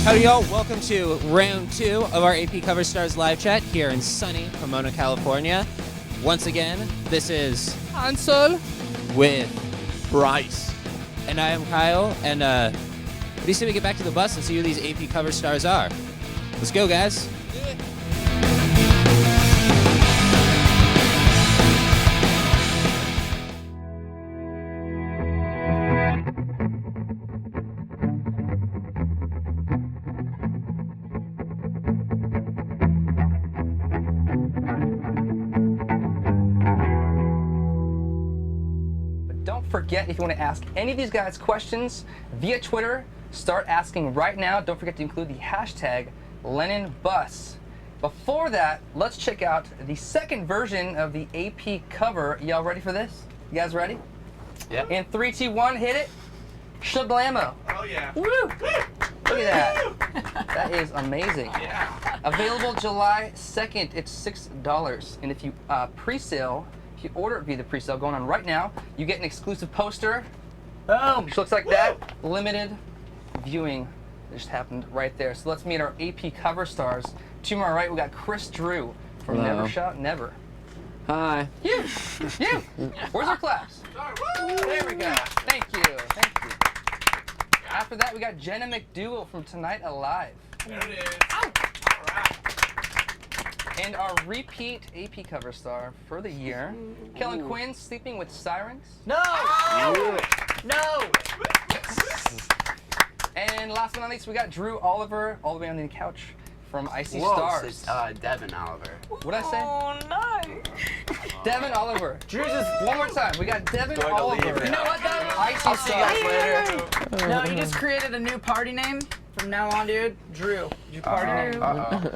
Howdy, y'all. Welcome to round 2 of our AP Cover Stars live chat here in sunny Pomona, California. Once again, this is Hansel with Bryce. And I am Kyle. And what do you say we get back to the bus and see who these AP Cover Stars are? Let's go, guys. Forget, if you want to ask any of these guys questions via Twitter, start asking right now. Don't forget to include the hashtag LennonBus. Before that, let's check out the second version of the AP cover. Y'all ready for this? You guys ready? Yeah. In 3, 2, 1, hit it. Shablamo. Oh yeah. Woo! Look at that. That is amazing. Yeah. Available July 2nd. It's $6. And if you pre-sale, if you order it via the pre-sale going on right now, you get an exclusive poster. Boom! Which looks like that. Limited viewing just happened right there. So let's meet our AP cover stars. To my right, we got Chris Drew from Hello. Never Shout Never. Hi. You! Where's our claps? There we go. Thank you. Thank you. After that, we got Jenna McDougall from Tonight Alive. There it is. Ow. All right. And our repeat AP cover star for the year, Kellin Quinn, Sleeping with Sirens. No! No! And last but not least, we got Drew Oliver, all the way on the couch from Icy Whoa, Stars. it's Devin Oliver. What'd I say? Oh no! Devin Oliver. Drew's just one more time. We got Devin Going to Oliver. leave You know what, Devin? Icy I'll see you guys Stars. later. No, you just created a new party name from now on, dude. Drew. Your party name?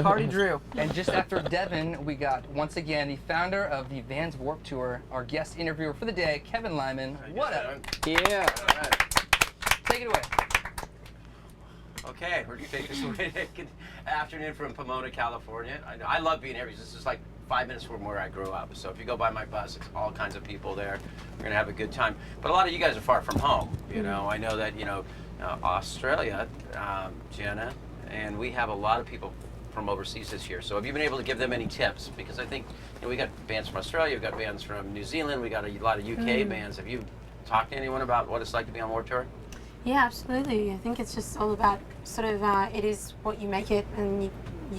Party Drew. And just after Devin, we got, once again, the founder of the Vans Warped Tour, our guest interviewer for the day, Kevin Lyman. What up? Yeah. Take it away. Okay, we're gonna take this away. Good afternoon from Pomona, California. I love being here because this is like 5 minutes from where I grew up. So if you go by my bus, it's all kinds of people there. We're gonna have a good time. But a lot of you guys are far from home. You know, I know that Australia, Jenna, and we have a lot of people from overseas this year. So have you been able to give them any tips? Because I think we got bands from Australia, we got bands from New Zealand, we got a lot of UK bands. Have you talked to anyone about what it's like to be on Warped Tour? Yeah, absolutely. I think it's just all about sort of it is what you make it, and you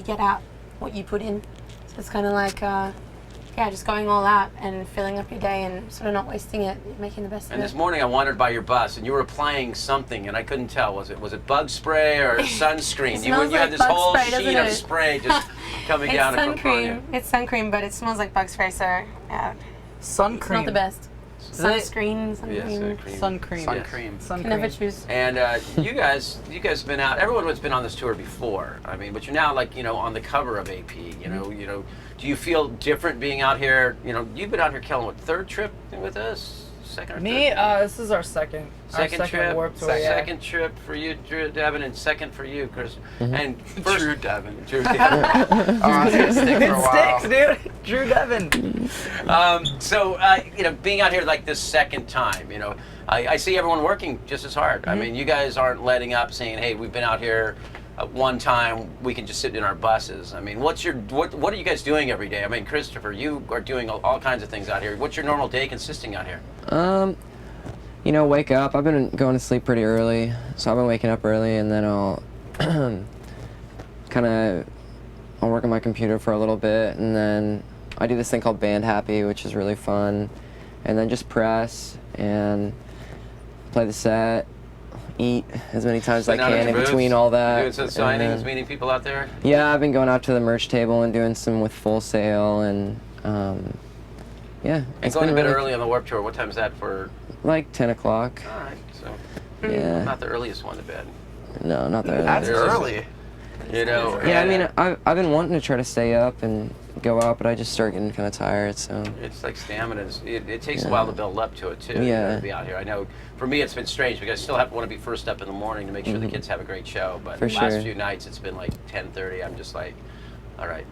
get out what you put in. So it's kind of like just going all out and filling up your day and sort of not wasting it, making the best of it. And this morning I wandered by your bus and you were applying something and I couldn't tell. Was it bug spray or sunscreen? It you smells had like this bug whole spray, sheet doesn't of it? spray just coming It's down from suncream. It's suncream, but it smells like bug spray, so Sun it's cream. not the best. Sunscreen, Yes, suncream. Sun cream. Sun cream. Can never choose. And you guys have been out. Everyone has been on this tour before. I mean, but you're now on the cover of AP. You know, do you feel different being out here? You know, you've been out here, Kellin, what, third trip with us? Second or Me, third? this is our second Trip, Warped Tour. second trip for you, Drew, Devin, and second for you, Chris. And first, Drew Devin. Drew Devin. It's gonna stick for a while. It sticks, dude. Drew Devin. So being out here like this second time, I see everyone working just as hard. I mean, you guys aren't letting up, saying, "Hey, we've been out here one time. We can just sit in our buses." I mean, what are you guys doing every day? I mean, Christopher, you are doing all kinds of things out here. What's your normal day consisting out here? Wake up. I've been going to sleep pretty early, so I've been waking up early, and then I'll I'll work on my computer for a little bit, and then I do this thing called Band Happy, which is really fun, and then just press and play the set, eat as many times as I can in between all that. Doing some signings, meeting people out there? Yeah, I've been going out to the merch table and doing some with Full Sail, and yeah. And going a bit early on the Warped Tour, what time is that for? Like 10 o'clock. All right, so Yeah. not the earliest one to bed. No, not that early. That's early. Yeah, I mean, I've been wanting to try to stay up and go out, but I just start getting kind of tired, so. It's like stamina. It takes a while to build up to it, too. Yeah. To be out here. I know, for me, it's been strange because I still want to be first up in the morning to make sure the kids have a great show. But For the last sure. few nights, it's been like 10:30. I'm just like, all right,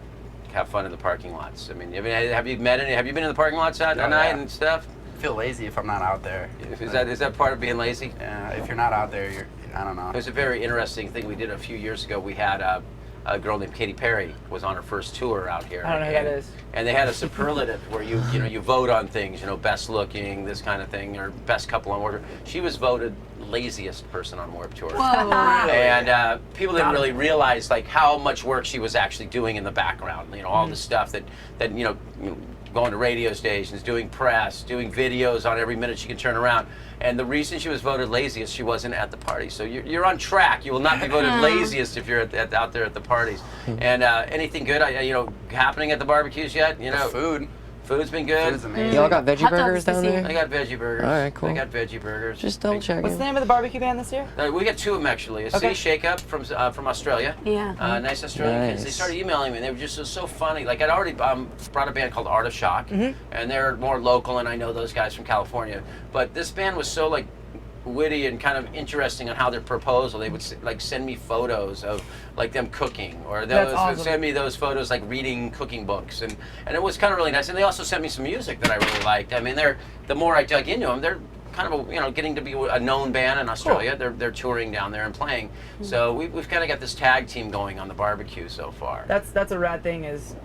have fun in the parking lots. I mean, have you been in the parking lots at night and stuff? I feel lazy if I'm not out there. Is that part of being lazy? Yeah, if you're not out there, I don't know. It was a very interesting thing we did a few years ago. We had a girl named Katy Perry was on her first tour out here. I don't know who that is. And they had a superlative where you vote on things, best looking, this kind of thing, or best couple on Warped Tour. She was voted laziest person on Warped Tour. Whoa. And people didn't really realize like how much work she was actually doing in the background. All the stuff that going to radio stations, doing press, doing videos on every minute she can turn around. And the reason she was voted laziest, she wasn't at the party. So you're on track. You will not be voted laziest if you're out there at the parties. And anything good, happening at the barbecues yet? Food. Food's been good. Food's amazing. Y'all got veggie Hot dogs burgers down this there? I got veggie burgers. All right, cool. I got veggie burgers. Just double checking. What's the name of the barbecue band this year? We got two of them actually. A Okay. City Shake Up from Australia. Yeah. Nice Australian kids. They Nice. started emailing me. And they were just so funny. Like I'd already brought a band called Art of Shock, and they're more local, and I know those guys from California. But this band was so like witty and kind of interesting on how their proposal. They would like send me photos of like them cooking, or they That's would awesome. send me those photos like reading cooking books, and it was kind of really nice. And they also sent me some music that I really liked. I mean, the more I dug into them, they're kind of getting to be a known band in Australia. Cool. They're touring down there and playing. So we've kind of got this tag team going on the barbecue so far. That's a rad thing is,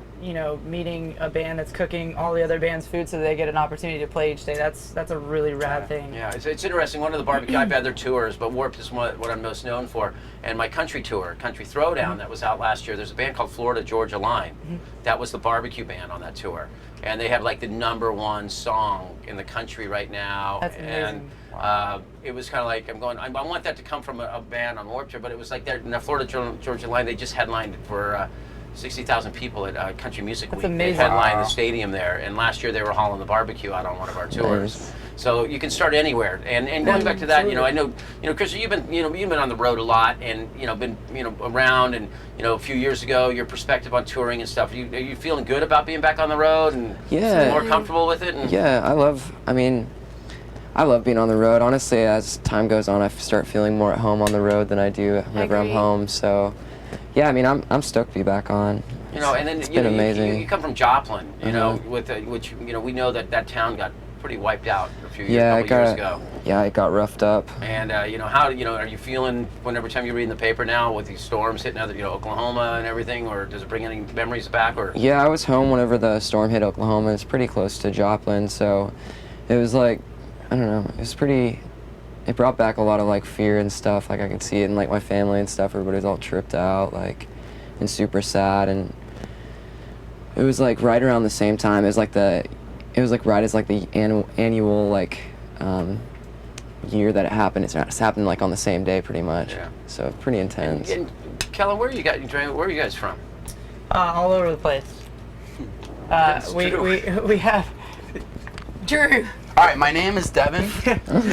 meeting a band that's cooking all the other band's food so they get an opportunity to play each day. That's a really rad thing. Yeah, it's interesting. One of the barbecue, I've had their tours, but Warped is what I'm most known for. And my country tour, Country Throwdown, that was out last year. There's a band called Florida Georgia Line. That was the barbecue band on that tour. And they have like the #1 song in the country right now. That's amazing. And it was kind of like, I want that to come from a band on Warped Tour, but it was like in the Florida Georgia Line, they just headlined for 60,000 people at Country Music Week. amazing. They headlined Wow. the stadium there, and last year they were hauling the barbecue out on one of our tours. Nice. So you can start anywhere. And going back to that, I know, Chris, you've been on the road a lot, and been around, and a few years ago, your perspective on touring and stuff. Are you feeling good about being back on the road and Yeah. more comfortable with it? And Yeah, I love being on the road. Honestly, as time goes on, I start feeling more at home on the road than I do whenever I'm agree. home. So, yeah, I'm stoked to be back on. and then it's been amazing. You come from Joplin, with which we know that town got pretty wiped out a few years, years ago. Yeah, it got roughed up. And how are you feeling every time you read in the paper now with these storms hitting other Oklahoma and everything, or does it bring any memories back? Or Yeah, I was home whenever the storm hit Oklahoma. It's pretty close to Joplin, so it was like, I don't know, it brought back a lot of like fear and stuff. Like I could see it in like my family and stuff. Everybody's all tripped out, like, and super sad. And it was like right around the same time as like the annual like year that it happened. It's happened like on the same day pretty much. Yeah. So pretty intense. And Kellin, where are you guys from? All over the place. That's we true. we have. Drew. All right, my name is Devin.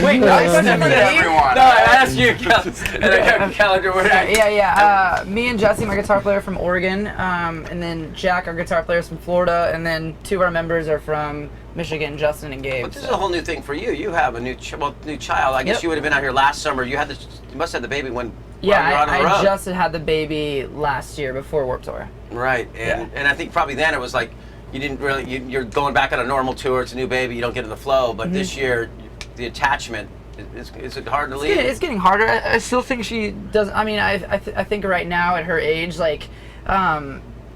Wait, Nice to meet everyone. everyone. No, I asked you, Kellin. And I got Kellin. Yeah. Me and Jesse, my guitar player from Oregon, and then Jack, our guitar player, is from Florida, and then two of our members are from Michigan, Justin and Gabe. But this is a whole new thing for you. You have a new child. I guess Yep. you would have been out here last summer. You must have had the baby when Yeah, you're on the road. I just had the baby last year before Warped Tour. Right, and I think probably then it was like you didn't really. You're going back on a normal tour. It's a new baby. You don't get in the flow. But this year, the attachment is it hard to leave? It's getting harder. I still think she does. I mean, I think right now at her age, like,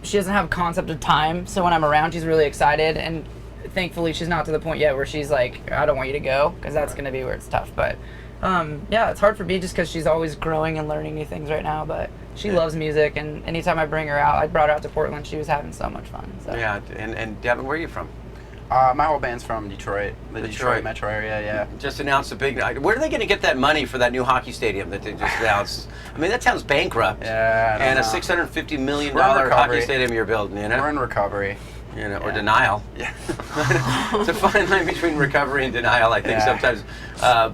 she doesn't have a concept of time. So when I'm around, she's really excited, and thankfully she's not to the point yet where she's like, I don't want you to go, because that's going to be where it's tough. But yeah, it's hard for me just because she's always growing and learning new things right now. But she loves music, and anytime I bring her out, I brought her out to Portland. She was having so much fun. So. Yeah, and Devin, where are you from? My whole band's from Detroit, the Detroit. Detroit metro area, yeah. Just announced a big night. Where are they going to get that money for that new hockey stadium that they just announced? I mean, that town's bankrupt. Yeah, I don't And a know. $650 million We're in hockey recovery. stadium you're building, We're in recovery. or Yeah. denial. Yeah. It's a fine line between recovery and denial, I think, Yeah. sometimes.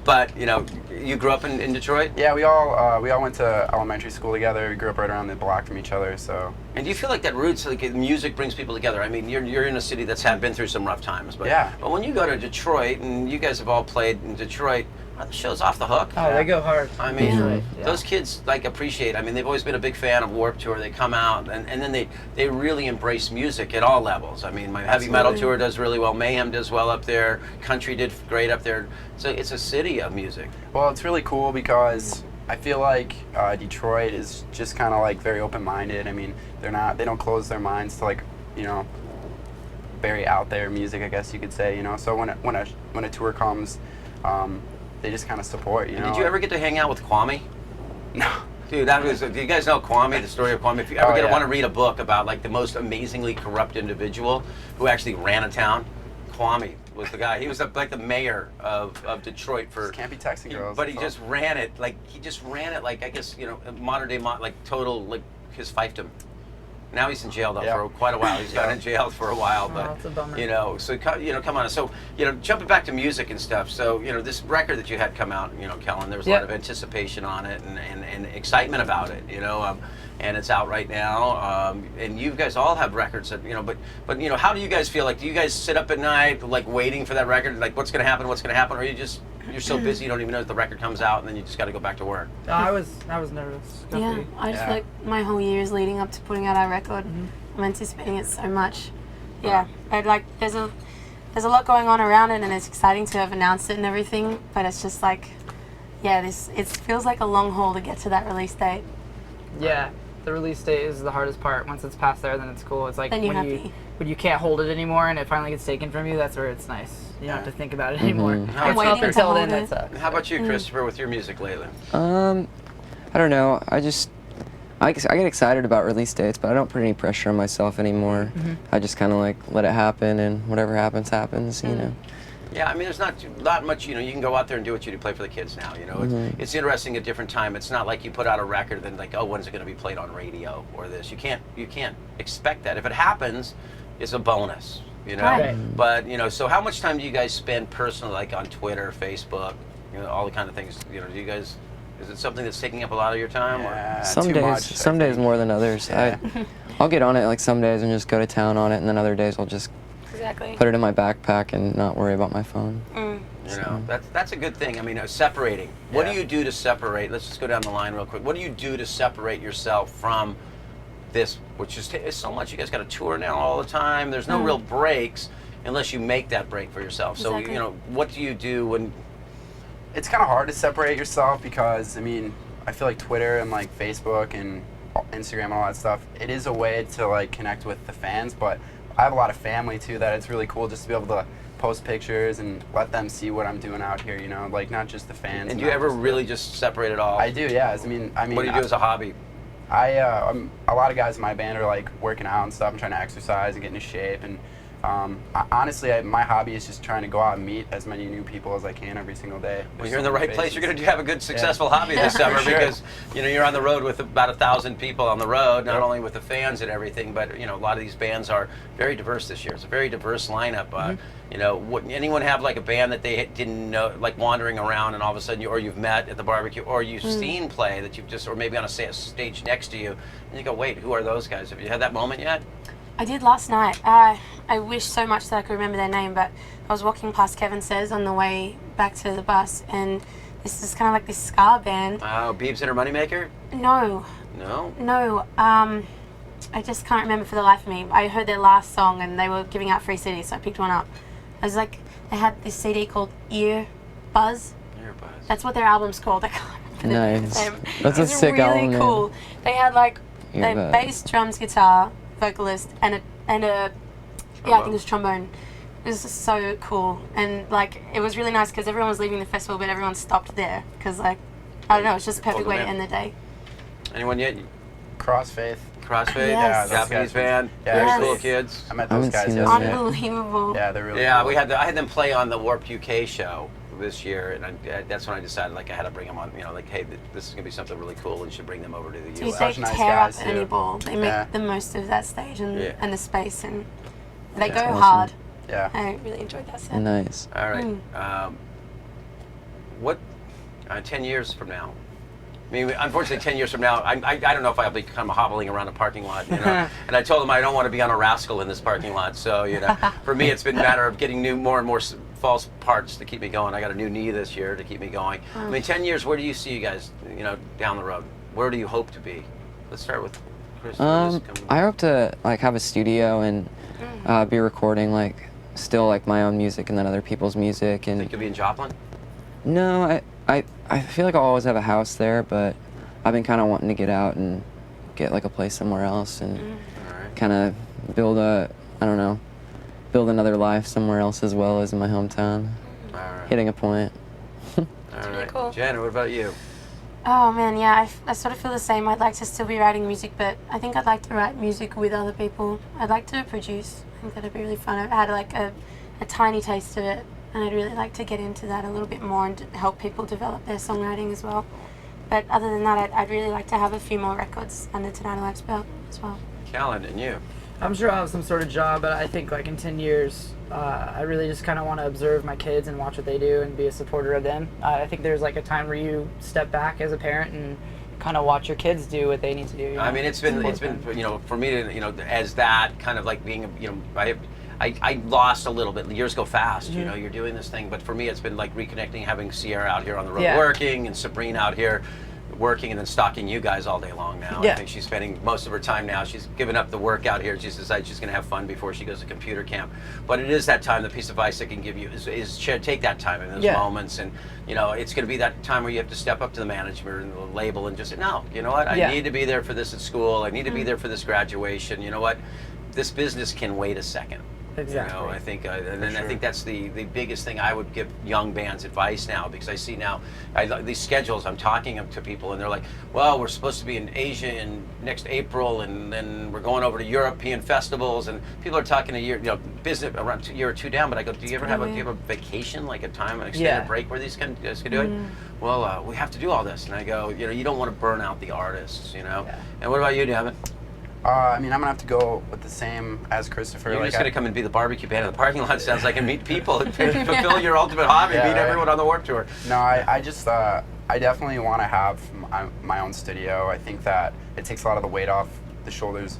But, you grew up in Detroit? Yeah, we all went to elementary school together. We grew up right around the block from each other, so. And do you feel like that roots, like music brings people together? I mean, you're in a city that's been through some rough times, but Yeah. But when you go to Detroit, and you guys have all played in Detroit, are the shows off the hook? Oh, they go hard. I mean, Yeah. those kids appreciate. I mean, they've always been a big fan of Warped Tour. They come out and then they really embrace music at all levels. I mean, my heavy metal tour does really well. Mayhem does well up there. Country did great up there. So it's a city of music. Well, it's really cool because I feel like Detroit is just kind of like very open-minded. I mean, they don't close their minds to like, you know, very out there music, I guess you could say, you know. So when a tour comes, they just kind of support, you know. Did you ever get to hang out with Kwame? No. Dude, do you guys know Kwame, the story of Kwame? If you ever yeah. want to read a book about like the most amazingly corrupt individual who actually ran a town, Kwame was the guy. He was like the mayor of Detroit for. Just can't be texting girls. But he just ran it like I guess, you know, modern day like total like his fiefdom. Now he's in jail though for quite a while. He's got in jail for a while, but that's a bummer. you know, so you know, come on. So you know, jumping back to music and stuff. So you know, this record that you had come out, you know, Kellin, there was a lot of anticipation on it and excitement about it. You know, and it's out right now. And you guys all have records that you know, but you know, how do you guys feel? Like, do you guys sit up at night like waiting for that record? Like, what's gonna happen? What's gonna happen? Or you're so busy you don't even know if the record comes out, and then you just got to go back to work. No, I was nervous. Yeah, I just feel like my whole year is leading up to putting out our record. I'm anticipating it so much. Yeah, I'd like there's a lot going on around it, and it's exciting to have announced it and everything. But it's just like, yeah, it feels like a long haul to get to that release date. Yeah, the release date is the hardest part. Once it's past there, then it's cool. It's like Then you're happy. when you can't hold it anymore and it finally gets taken from you. That's where it's nice. You don't have to think about it anymore. I'm waiting to until hold then. it. That sucks. How about you, Christopher, with your music lately? I don't know. I get excited about release dates, but I don't put any pressure on myself anymore. I just kind of like let it happen, and whatever happens, happens. You know. Yeah, I mean, there's not much, you know, you can go out there and do what you do, play for the kids now, you know. It's interesting at different time. It's not like you put out a record and then like, oh, when's it going to be played on radio or this? You can't expect that. If it happens, it's a bonus, you know. Right. But, you know, so how much time do you guys spend personally, like on Twitter, Facebook, you know, all the kind of things, you know, is it something that's taking up a lot of your time? Yeah, Some too days, much, some days more than others. Yeah. I'll get on it like some days and just go to town on it, and then other days I'll just Exactly. put it in my backpack and not worry about my phone. You know, that's a good thing. I mean, separating. What do you do to separate? Let's just go down the line real quick. What do you do to separate yourself from this, which is it's so much? You guys got to tour now all the time. There's no real breaks unless you make that break for yourself. So, Exactly. you know, what do you do when... It's kind of hard to separate yourself because, I mean, I feel like Twitter and like Facebook and Instagram and all that stuff, it is a way to like connect with the fans, but I have a lot of family too that it's really cool just to be able to post pictures and let them see what I'm doing out here, you know, like not just the fans. And do you ever really just separate it all? I do, yeah. I mean, What do you do as a hobby? a lot of guys in my band are like working out and stuff. I'm trying to exercise and get into shape, and honestly, my hobby is just trying to go out and meet as many new people as I can every single day. Well, you're in the right place. You're going to have a good, successful hobby this summer For sure. because, you know, you're on the road with about 1,000 people on the road, not only with the fans and everything, but, you know, a lot of these bands are very diverse this year. It's a very diverse lineup. You know, would anyone have like a band that they didn't know, like wandering around and all of a sudden, or you've met at the barbecue, or you've seen play that you've just, or maybe on a stage next to you, and you go, wait, who are those guys? Have you had that moment yet? I did last night. I wish so much that I could remember their name, but I was walking past Kevin Says on the way back to the bus, and this is kind of like this ska band. Oh, Beebs and her Moneymaker? No, No? I just can't remember for the life of me. I heard their last song, and they were giving out free CDs, so I picked one up. I was like, they had this CD called Ear Buzz. Earbuzz. That's what their album's called. I can't remember Nice. the name. That's a It's sick really album, man. cool. They had like Earbuzz. bass, drums, guitar, vocalist, and a yeah, I think it was trombone. It was just so cool, and like it was really nice because everyone was leaving the festival, but everyone stopped there because like I don't know, it's just a perfect way to end the day. Anyone yet? Crossfaith. Crossfade? Yes. those Japanese guys- band? Yeah, Very Yes. cool kids. I met I those haven't guys seen those yesterday. yet. Unbelievable. Yeah, they're really Yeah, cool. I had them play on the Warped UK show this year, and that's when I decided like I had to bring them on. You know, like hey, this is gonna be something really cool, and you should bring them over to the Dude, US. they Such nice tear up guys, any too. ball. They make Yeah. the most of that stage and Yeah. and the space, and they That's go awesome. hard. Yeah. I really enjoyed that set. Nice. All right. What? 10 years from now? I mean, unfortunately, 10 years from now, I don't know if I'll be kind of hobbling around a parking lot, you know. And I told them I don't want to be on a rascal in this parking lot. So, you know, for me, it's been a matter of getting more and more false parts to keep me going. I got a new knee this year to keep me going. I mean, 10 years, where do you see you guys, you know, down the road? Where do you hope to be? Let's start with Chris. I hope to like have a studio and be recording like still like my own music and then other people's music, and Think you'll be in Joplin? no, I feel like I'll always have a house there, but I've been kind of wanting to get out and get like a place somewhere else and kind of build I don't know, build another life somewhere else as well as in my hometown. All right. Hitting a point. All right. cool. Jenna, what about you? Oh man, yeah, I sort of feel the same. I'd like to still be writing music, but I think I'd like to write music with other people. I'd like to produce. I think that'd be really fun. I've had like a tiny taste of it, and I'd really like to get into that a little bit more and help people develop their songwriting as well. But other than that, I'd really like to have a few more records under Tonight Alive's belt as well. Kellin, and you? I'm sure I'll have some sort of job, but I think like in 10 years, I really just kind of want to observe my kids and watch what they do and be a supporter of them. I think there's like a time where you step back as a parent and kind of watch your kids do what they need to do. You know? I mean, it's been for me to as that kind of like being I lost a little bit. The years go fast. You know, you're doing this thing, but for me, it's been like reconnecting, having Sierra out here on the road working, and Sabrina out here working, and then stalking you guys all day long now. I think she's spending most of her time now. She's given up the work out here. She's decided she's going to have fun before she goes to computer camp. But it is that time, the piece of advice I can give you is take that time in those moments, and it's going to be that time where you have to step up to the management and the label and just say, no, you know what, I need to be there for this at school. I need to be there for this graduation. You know what, this business can wait a second. Exactly. I think, I think that's the biggest thing I would give young bands advice now, because I see now these schedules. I'm talking to people, and they're like, "Well, we're supposed to be in Asia in next April, and then we're going over to European festivals." And people are talking a year, business around a year or two down. But I go, "Do you ever have a vacation, like a time, an extended break where these guys can do it?" Well, we have to do all this, and I go, you don't want to burn out the artists, Yeah. And what about you, Devin? I mean, I'm gonna have to go with the same as Christopher. You're just gonna come and be the barbecue band in the parking lot, sounds like, and meet people and fulfill your ultimate hobby, meet everyone on the Warped Tour. No, I just, I definitely want to have my own studio. I think that it takes a lot of the weight off the shoulders,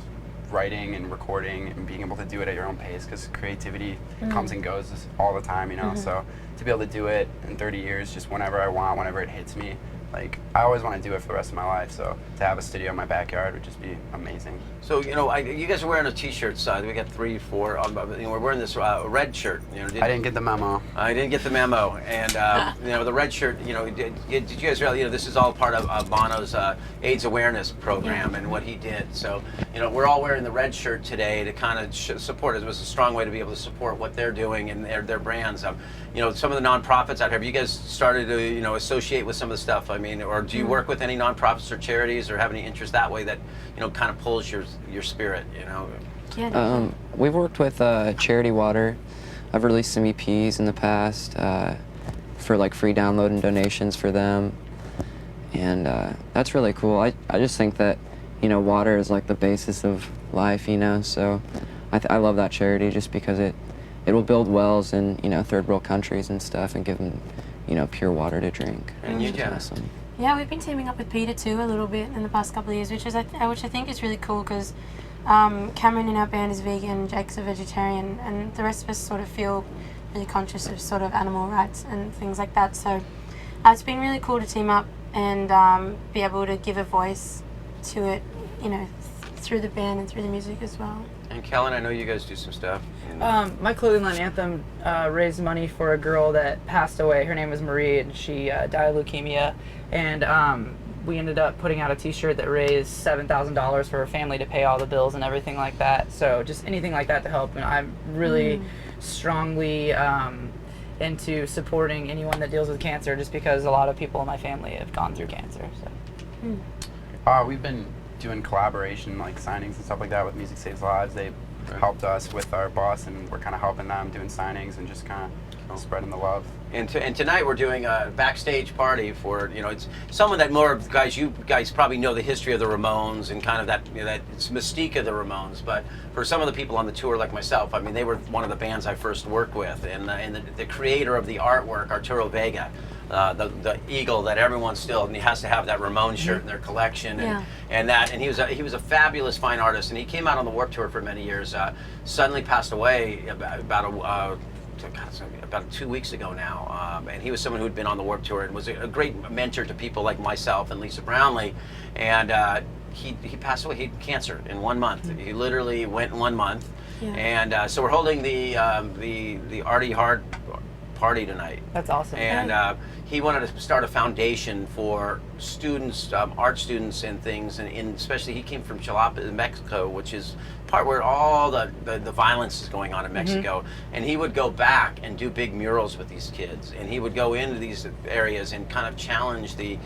writing and recording and being able to do it at your own pace, because creativity comes and goes all the time, So to be able to do it in 30 years, just whenever I want, whenever it hits me, like, I always want to do it for the rest of my life, so to have a studio in my backyard would just be amazing. So, you guys are wearing a t-shirt, we got 3, 4, we're wearing this red shirt. I didn't get the memo. I didn't get the memo, and the red shirt, did you guys realize, this is all part of Bono's AIDS awareness program and what he did. So, we're all wearing the red shirt today to kind of support it. It was a strong way to be able to support what they're doing and their brands. Some of the nonprofits out here, have you guys started to, associate with some of the stuff? Or do you work with any nonprofits or charities, or have any interest that way that, kind of pulls your spirit, We've worked with Charity Water. I've released some EPs in the past for like free download and donations for them, and that's really cool. I just think that water is like the basis of life, so I love that charity just because it will build wells in third world countries and stuff and give them pure water to drink. And you, Jenna? Awesome. Yeah, we've been teaming up with Peter too a little bit in the past couple of years, which I think is really cool, because Cameron in our band is vegan, Jake's a vegetarian, and the rest of us sort of feel really conscious of sort of animal rights and things like that. So it's been really cool to team up and be able to give a voice to it, through the band and through the music as well. And Kellin, I know you guys do some stuff. My clothing line Anthem raised money for a girl that passed away. Her name was Marie, and she died of leukemia. And we ended up putting out a t-shirt that raised $7,000 for her family to pay all the bills and everything like that. So just anything like that to help. And I'm really strongly into supporting anyone that deals with cancer, just because a lot of people in my family have gone through cancer. So. We've been doing collaboration, like signings and stuff like that with Music Saves Lives. They helped us with our boss, and we're kind of helping them doing signings and just kind of spreading the love. And tonight we're doing a backstage party for, it's someone that more guys, you guys probably know the history of the Ramones and kind of that, that it's mystique of the Ramones. But for some of the people on the tour like myself, they were one of the bands I first worked with, and the creator of the artwork, Arturo Vega, the eagle that everyone still, and he has to have that Ramones shirt in their collection, and he was a fabulous fine artist, and he came out on the Warped Tour for many years. Suddenly passed away about 2 weeks ago now, and he was someone who had been on the Warped Tour and was a great mentor to people like myself and Lisa Brownlee, and he passed away. He had cancer in 1 month. He literally went in 1 month, and so we're holding the Artie Hard party tonight. That's awesome. And he wanted to start a foundation for students, art students and things, and especially he came from Jalapa, Mexico, which is part where all the violence is going on in Mexico. And he would go back and do big murals with these kids, and he would go into these areas and kind of challenge you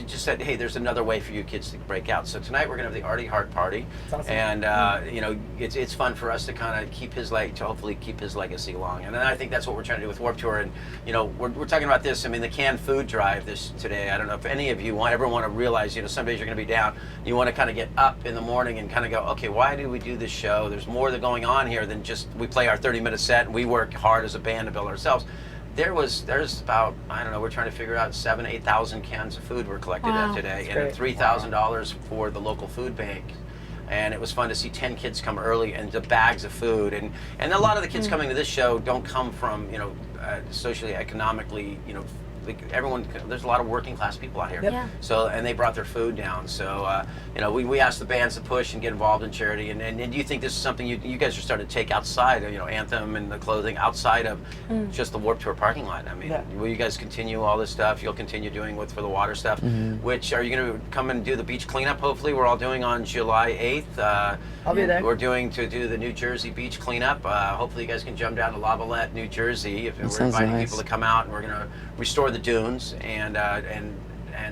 just said, hey, there's another way for you kids to break out. So tonight we're gonna have the Artie Heart Party. That's awesome. And you know, it's fun for us to kind of hopefully keep his legacy along. And then I think that's what we're trying to do with Warped Tour. And you know, we're talking about this. I mean, the canned food drive today. I don't know if any of you ever want to realize, you know, some days you're going to be down. You want to kind of get up in the morning and kind of go, okay, why do we do this show? There's more that going on here than just we play our 30-minute set and we work hard as a band to build ourselves. There's about, I don't know, we're trying to figure out 8,000 cans of food were collected today, and $3,000 for the local food bank. And it was fun to see 10 kids come early and the bags of food. And a lot of the kids coming to this show don't come from, you know, socially, economically, you know, like everyone, there's a lot of working class people out here. Yeah. So, and they brought their food down. So, you know, we asked the bands to push and get involved in charity. And do you think this is something you guys are starting to take outside of, you know, Anthem and the clothing outside of just the Warped Tour parking lot? I mean, will you guys continue all this stuff? You'll continue doing for the water stuff, which are you going to come and do the beach cleanup? Hopefully, we're all doing on July 8th. I'll be there. We're doing to do the New Jersey beach cleanup. Hopefully, you guys can jump down to Lavallette, New Jersey. We're inviting people to come out, and we're going to restore the dunes and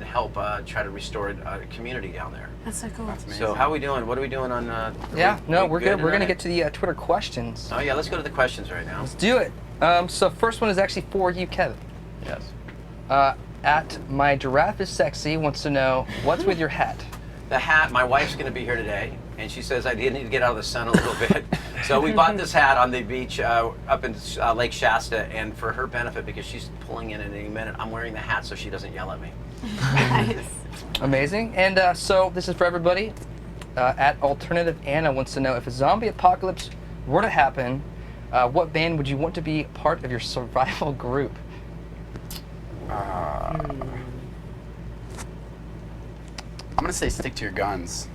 help try to restore a community down there. That's so cool. That's amazing. So how are we doing? What are we doing on? We're good. We're gonna get to the Twitter questions. Oh yeah, let's go to the questions right now. Let's do it. So first one is actually for you, Kevin. Yes. At my giraffe is sexy wants to know what's with your hat. The hat. My wife's going to be here today, and she says I need to get out of the sun a little bit. So we bought this hat on the beach up in Lake Shasta, and for her benefit, because she's pulling in at any minute, I'm wearing the hat so she doesn't yell at me. Nice. Amazing. And so this is for everybody. At Alternative Anna wants to know if a zombie apocalypse were to happen, what band would you want to be part of your survival group? I'm gonna say stick to your guns.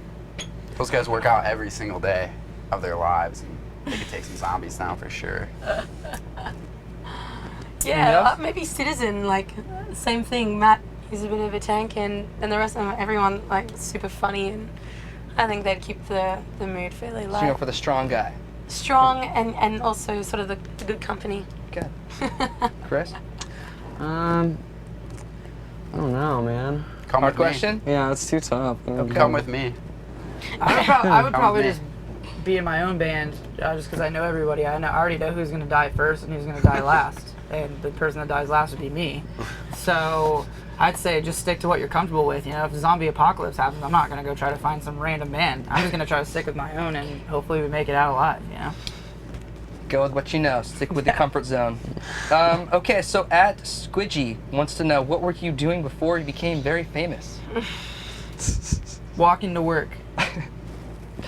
Those guys work out every single day of their lives, and they could take some zombies down for sure. Yeah, maybe Citizen, like, same thing. Matt is a bit of a tank, and the rest of them, everyone, like, super funny, and I think they'd keep the mood fairly light. So you go for the strong guy. Strong and also sort of the good company. Good. Chris? I don't know, man. Come Hard with me. question? Yeah, it's too tough. Come with me. I would Come probably with just be in my own band, just because I know everybody. I already know who's gonna die first and who's gonna die last, and the person that dies last would be me. So I'd say just stick to what you're comfortable with. You know, if a zombie apocalypse happens, I'm not gonna go try to find some random band. I'm just gonna try to stick with my own, and hopefully we make it out alive. You know. Go with what you know. Stick with the comfort zone. Okay, so at Squidgy wants to know what were you doing before you became very famous? Walking to work.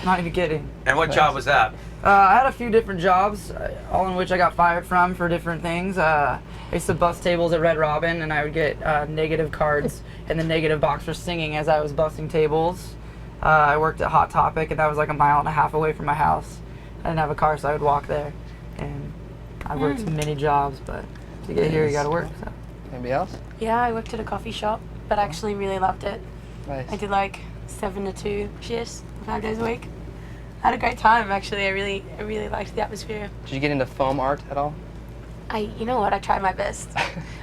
Not even kidding. And what job was that? I had a few different jobs, all in which I got fired from for different things. I used to bust tables at Red Robin, and I would get negative cards in the negative box for singing as I was busting tables. I worked at Hot Topic, and that was like 1.5 miles away from my house. I didn't have a car, so I would walk there. And I worked many jobs, but to get here, you gotta work. So. Anybody else? Yeah, I worked at a coffee shop, but I actually really loved it. Nice. I did like 7 to 2 shifts, 5 days a week. I had a great time, actually. I really liked the atmosphere. Did you get into foam art at all? You know what? I tried my best.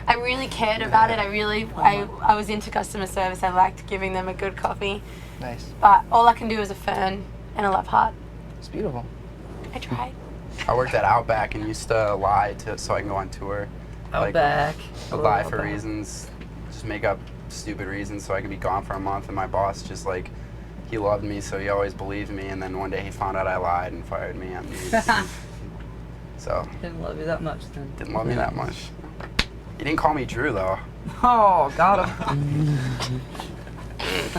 I really cared about it. I was into customer service. I liked giving them a good coffee. Nice. But all I can do is a fern and a love heart. It's beautiful. I tried. I worked at Outback and used to lie so I can go on tour. Outback. I'd lie for reasons, just make up stupid reasons so I could be gone for a month. And my boss just like, he loved me, so he always believed me. And then one day he found out I lied and fired me on me. So. Didn't love you that much then. Didn't love me that much. He didn't call me Drew though. Oh, got him.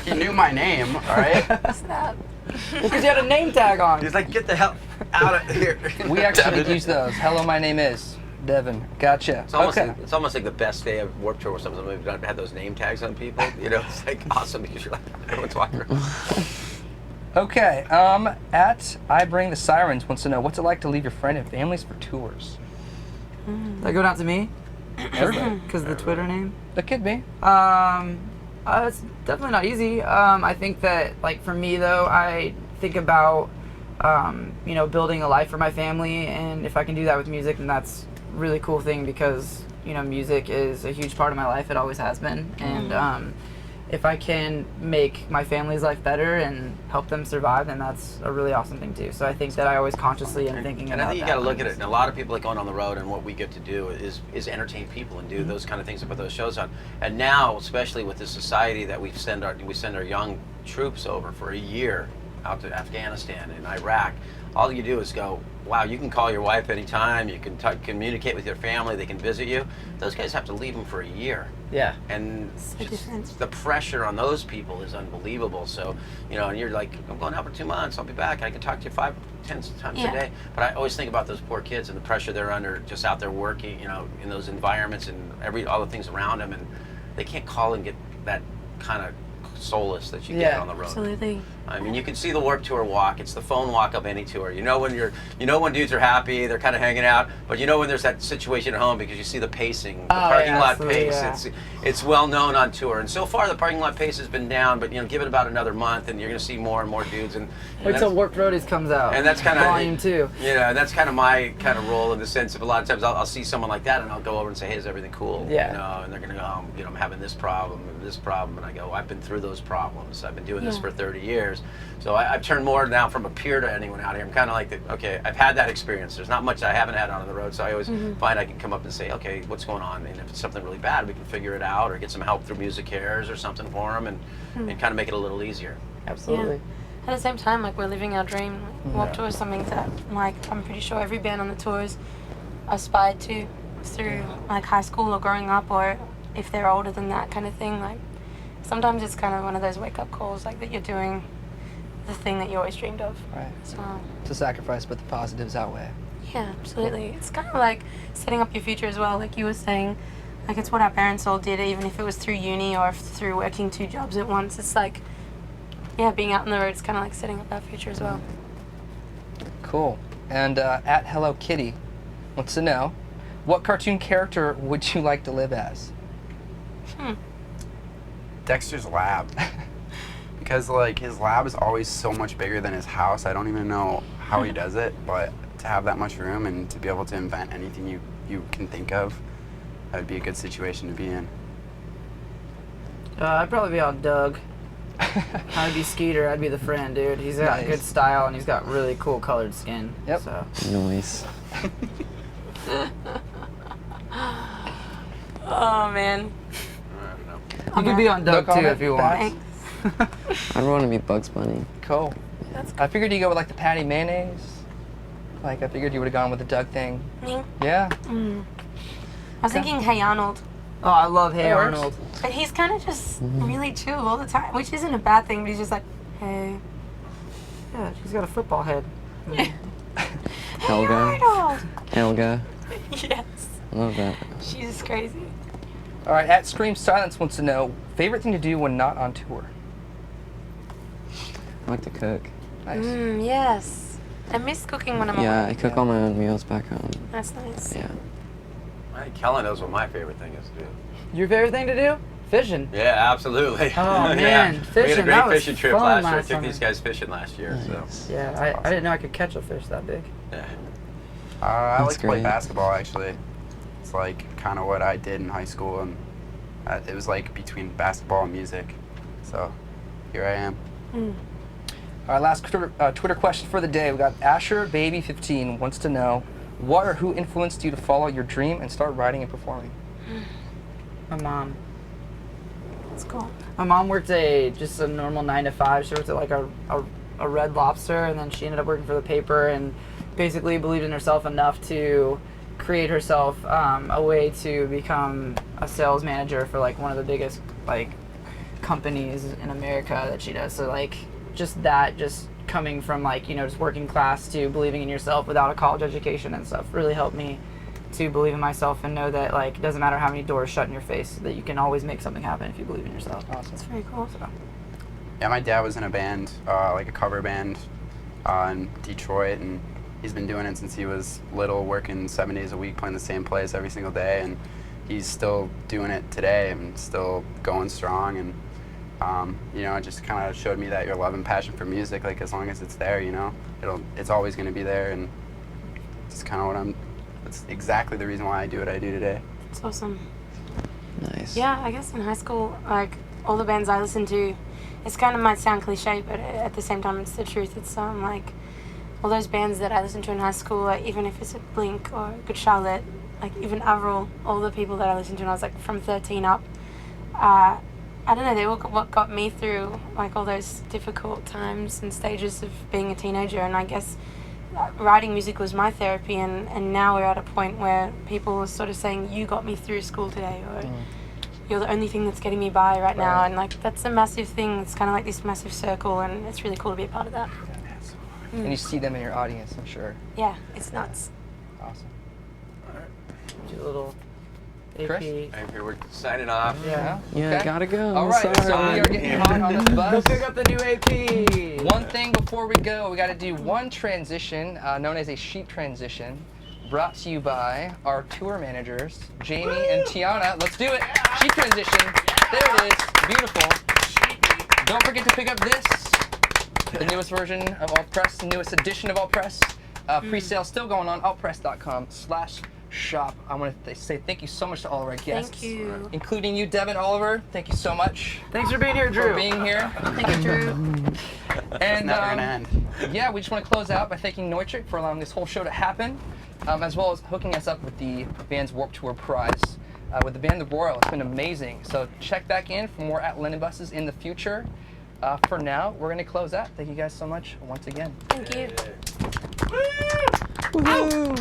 He knew my name, all right? Snap. Because you had a name tag on. He's like, get the hell out of here. We actually use those. Hello, my name is Devin. Gotcha. It's almost like the best day of Warped Tour or something. We've had those name tags on people. You know, it's like awesome because you're like, everyone's walking around. Okay. At I Bring the Sirens wants to know what's it like to leave your friend and families for tours. Did that go down to me? Because of the Twitter name? That could be. It's definitely not easy. I think that, like, for me, though, I think about, you know, building a life for my family, and if I can do that with music, then that's a really cool thing because, you know, music is a huge part of my life. It always has been. And if I can make my family's life better and help them survive, then that's a really awesome thing, too. So I think that I always consciously am thinking about that. And I think you got to look at it. And a lot of people that going on the road, and what we get to do is entertain people and do those kind of things and put those shows on. And now, especially with the society that we send our young troops over for a year out to Afghanistan and Iraq, all you do is go, wow, you can call your wife anytime, you can communicate with your family, they can visit you. Those guys have to leave them for a year. Yeah. And So different. the pressure on those people is unbelievable. So, you know, and you're like, I'm going out for 2 months, I'll be back, I can talk to you 5, 10 times a day. But I always think about those poor kids and the pressure they're under just out there working, you know, in those environments and all the things around them, and they can't call and get that kind of solace that you get on the road. Absolutely. I mean, you can see the Warped Tour walk. It's the phone walk of any tour. You know when dudes are happy, they're kind of hanging out, but you know when there's that situation at home because you see the pacing, the parking lot pace. Yeah. It's well known on tour. And so far the parking lot pace has been down, but you know, give it about another month and you're going to see more and more dudes. And Wait till Warped Roadies comes out. And that's kind of Volume 2. You know, and that's kind of my kind of role in the sense of a lot of times I'll see someone like that and I'll go over and say, hey, is everything cool? Yeah. You know, and they're going to go, you know, I'm having this problem and this problem, and I go, I've been through those problems. I've been doing this for 30 years. So I've turned more now from a peer to anyone out here. I'm kind of like, okay, I've had that experience. There's not much I haven't had on the road, so I always find I can come up and say, okay, what's going on? And if it's something really bad, we can figure it out or get some help through Music Cares or something for them and kind of make it a little easier. Absolutely. At the same time, like, we're living our dream. Warped Tour is something that, like, I'm pretty sure every band on the tours aspired to through, like, high school or growing up, or if they're older than that kind of thing. Like, sometimes it's kind of one of those wake-up calls, like, that you're doing the thing that you always dreamed of. Right. So, It's a sacrifice, but the positives outweigh. yeah, absolutely. It's kind of like setting up your future as well, like you were saying. Like, it's what our parents all did, even if it was through uni or through working 2 jobs at once. It's like, yeah, being out on the road is kind of like setting up our future as well. Cool. And at Hello Kitty wants to know, what cartoon character would you like to live as? Dexter's lab. Because, like, his lab is always so much bigger than his house. I don't even know how he does it, but to have that much room and to be able to invent anything you can think of, that would be a good situation to be in. I'd probably be on Doug. I'd be Skeeter. I'd be the friend, dude. He's got good style and he's got really cool colored skin. Yep. So. Nice. Oh, man. I don't know. You could be on Doug, No too, comment? if you want. Thanks. I'd want to be Bugs Bunny. Cool. That's I figured you go with like the patty mayonnaise. Like I figured you would have gone with the Doug thing. Me? Yeah. I was thinking Hey Arnold. Oh, I love Hey That works. Arnold. But he's kind of just really chill all the time, which isn't a bad thing, but he's just like, hey. Yeah, she's got a football head. Helga. Arnold! Helga. Yes. I love that. She's crazy. All right. At Scream Silence wants to know, favorite thing to do when not on tour. I like to cook. Nice. Yes. I miss cooking when I'm Yeah, away. I cook all my own meals back home. That's nice. Yeah. I think Kellin knows what my favorite thing is to do. Your favorite thing to do? Fishing. Yeah, absolutely. Oh, man, We had a fishing, great that was fishing trip fun last year. I last took summer. these guys fishing last year. Nice. Yeah, I didn't know I could catch a fish that big. So, yeah. I That's like to play great. basketball, actually. It's like kind of what I did in high school, and it was like between basketball and music. So here I am. All right. Last Twitter question for the day. We got Asher Baby 15 wants to know, what or who influenced you to follow your dream and start writing and performing? My mom. That's cool. My mom worked just a normal 9 to 5. She worked at like a Red Lobster, and then she ended up working for the paper and basically believed in herself enough to create herself a way to become a sales manager for like one of the biggest like companies in America that she does. So like just coming from like, you know, just working class to believing in yourself without a college education and stuff really helped me to believe in myself and know that like it doesn't matter how many doors shut in your face, that you can always make something happen if you believe in yourself. Awesome. That's very cool. Yeah, my dad was in a band, like a cover band, in Detroit, and he's been doing it since he was little, working 7 days a week, playing the same place every single day, and he's still doing it today and still going strong. And you know, it just kind of showed me that your love and passion for music, like as long as it's there, you know, it's always going to be there. And it's kind of that's exactly the reason why I do what I do today. It's awesome. Nice. Yeah, I guess in high school, like all the bands I listened to, it's kind of might sound cliche, but at the same time, it's the truth. It's like all those bands that I listened to in high school, like even if it's a Blink or Good Charlotte, like even Avril, all the people that I listened to when I was like from 13 up, I don't know, they were what got me through like all those difficult times and stages of being a teenager. And I guess writing music was my therapy, and now we're at a point where people are sort of saying, you got me through school today, or you're the only thing that's getting me by right now. And like that's a massive thing. It's kind of like this massive circle, and it's really cool to be a part of that. And you see them in your audience, I'm sure. Yeah, it's nuts. Awesome. Do a little AP. Chris? I'm here. We're signing off. Yeah. Yeah, Okay. gotta go. All right, so Sorry. we are getting hot on this Go bus. pick up the new AP. One thing before we go, we got to do one transition known as a sheep transition, brought to you by our tour managers, Jamie and Tiana. Let's do it. Sheep transition. There it is. Beautiful. Don't forget to pick up this, the newest version of Alt Press, the newest edition of Alt Press. Pre-sale still going on, altpress.com/shop. I want to say thank you so much to all of our guests. Thank you. Including you, Devin Oliver. Thank you so much Thanks for being here, Drew. for being here. Thank you, Drew. And Never gonna end. yeah, we just want to close out by thanking Neutrik for allowing this whole show to happen, as well as hooking us up with the band's Warped Tour prize. With the band The Royal, it's been amazing. So check back in for more at Lennon buses in the future. For now, we're going to close out. Thank you guys so much once again. Thank you. Woo!